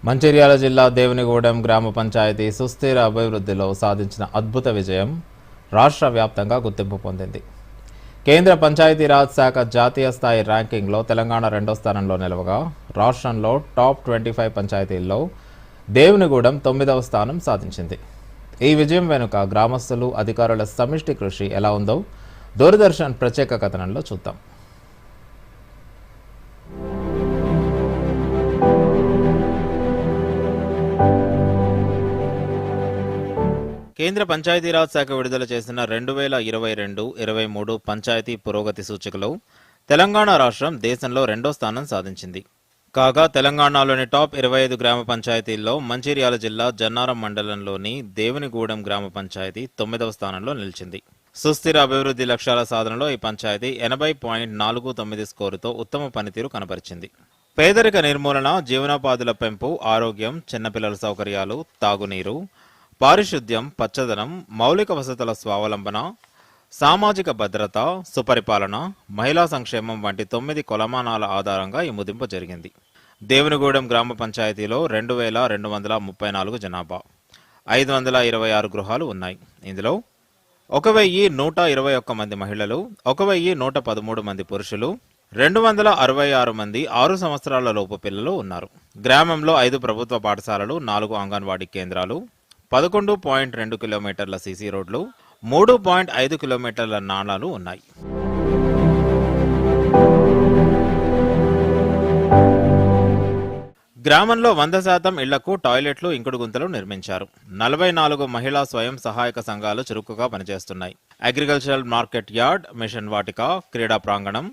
మంచిర్యాల జిల్లా దేవునిగూడెం గ్రామ పంచాయతీ సుస్థిర అభివృద్ధిలో సాధించిన అద్భుత విజయం రాష్ట్ర వ్యాప్తంగా గుర్తింపు పొందింది. కేంద్ర పంచాయతీరాజ్ శాఖ జాతీయ స్థాయి ర్యాంకింగ్లో తెలంగాణ 2వ స్థానంలో నిలవగా రాష్ట్రంలో టాప్ 25 పంచాయతీల్లో దేవునిగూడెం 9వ స్థానం సాధించింది. ఈ విజయం వెనుక గ్రామస్తులు, అధికారుల సమిష్టి కృషి ఎలా ఉందో దూరదర్శన్ ప్రత్యేక కథనంలో చూద్దాం. కేంద్ర పంచాయతీరాజ్ శాఖ విడుదల చేసిన 2022-23 పంచాయతీ పురోగతి సూచికలో తెలంగాణ రాష్ట్రం దేశంలో 2వ స్థానం సాధించింది. కాగా తెలంగాణలోని టాప్ 25 గ్రామ పంచాయతీల్లో మంచిర్యాల జిల్లా జన్నారం మండలంలోని దేవునిగూడెం గ్రామ పంచాయతీ 9వ స్థానంలో నిలిచింది. సుస్థిర అభివృద్ధి లక్ష్యాల సాధనలో ఈ పంచాయతీ 80.49 స్కోరుతో ఉత్తమ పనితీరు కనబరిచింది. పేదరిక నిర్మూలన, జీవనోపాధుల పెంపు, ఆరోగ్యం, చిన్నపిల్లల సౌకర్యాలు, తాగునీరు, పారిశుద్ధ్యం, పచ్చదనం, మౌలిక వసతుల స్వావలంబన, సామాజిక భద్రత, సుపరిపాలన, మహిళా సంక్షేమం వంటి 9 కొలమానాల ఆధారంగా ఈ ముదింపు జరిగింది. దేవునిగూడెం గ్రామ పంచాయతీలో 2234 జనాభా, 526 గృహాలు ఉన్నాయి. ఇందులో 1121 మంది మహిళలు, 1113 మంది పురుషులు, 266 మంది 6 సంవత్సరాల లోపు పిల్లలు ఉన్నారు. గ్రామంలో 5 ప్రభుత్వ పాఠశాలలు, 4 అంగన్వాడీ కేంద్రాలు, 11.2 కిలోమీటర్ల సీసీ రోడ్లు, 3.5 కిలోమీటర్ల నాలాలు ఉన్నాయి. గ్రామంలో 100% ఇళ్లకు టాయిలెట్లు, ఇంకుడు గుంతలు నిర్మించారు. 44 మహిళా స్వయం సహాయక సంఘాలు చురుకుగా పనిచేస్తున్నాయి. అగ్రికల్చరల్ మార్కెట్ యార్డ్, మిషన్ వాటిక, క్రీడా ప్రాంగణం,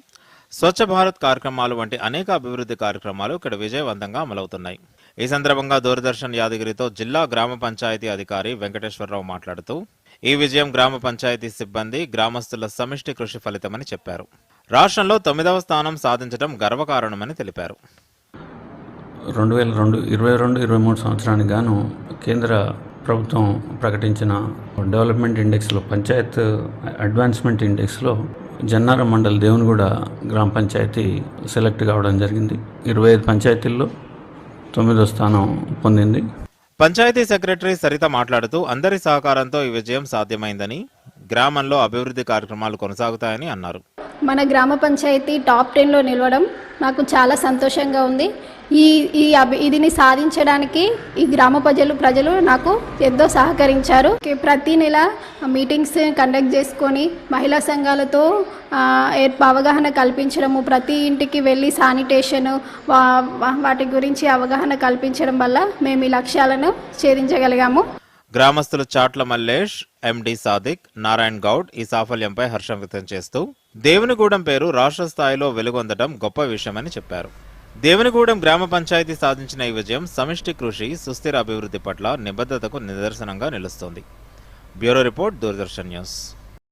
స్వచ్ఛ భారత్ కార్యక్రమాలు వంటి అనేక అభివృద్ధి కార్యక్రమాలు ఇక్కడ విజయవంతంగా అమలవుతున్నాయి. ఈ సందర్భంగా దూరదర్శన్ యాదగిరితో జిల్లా గ్రామ పంచాయతీ అధికారి వెంకటేశ్వరరావు మాట్లాడుతూ ఈ విజయం గ్రామ పంచాయతీ సిబ్బంది, గ్రామస్తుల సమిష్టి కృషి ఫలితమని చెప్పారు. రాష్ట్రంలో 9వ స్థానం సాధించడం గర్వకారణమని తెలిపారు. 2022-23 సంవత్సరానికి గాను కేంద్ర ప్రభుత్వం ప్రకటించిన డెవలప్మెంట్ ఇండెక్స్లో, పంచాయత్ అడ్వాన్స్మెంట్ ఇండెక్స్లో జన్నారం మండల్ దేవునిగూడ గ్రామ పంచాయతీ సెలెక్ట్ కావడం జరిగింది. 25 పంచాయతీల్లో 9వ స్థానం పొందింది. పంచాయతీ సెక్రటరీ సరిత మాట్లాడుతూ అందరి సహకారంతో ఈ విజయం సాధ్యమైందని, గ్రామంలో అభివృద్ధి కార్యక్రమాలు కొనసాగుతాయని అన్నారు. మన గ్రామ పంచాయతీ టాప్ 10లో నిలవడం నాకు చాలా సంతోషంగా ఉంది. ఇదిని సాధించడానికి ఈ గ్రామ ప్రజలు నాకు ఎంతో సహకరించారు. ప్రతి నెల మీటింగ్స్ కండక్ట్ చేసుకొని మహిళా సంఘాలతో అవగాహన కల్పించడము, ప్రతి ఇంటికి వెళ్ళి శానిటేషన్ వాటి గురించి అవగాహన కల్పించడం వల్ల మేము ఈ లక్ష్యాలను ఛేదించగలిగాము. గ్రామస్తులు చాట్ల మల్లేష్, ఎండి సాదిక్, నారాయణ్ గౌడ్ ఈ సాఫల్యంపై హర్షం వ్యక్తం చేస్తూ దేవునిగూడెం పేరు రాష్ట్ర స్థాయిలో వెలుగొందడం గొప్ప విషయమని చెప్పారు. దేవునిగూడెం గ్రామ పంచాయతీ సాధించిన ఈ విజయం సమిష్టి కృషి, సుస్థిర అభివృద్ధి పట్ల నిబద్ధతకు నిదర్శనంగా నిలుస్తోంది. Bureau report, Doordarshan news.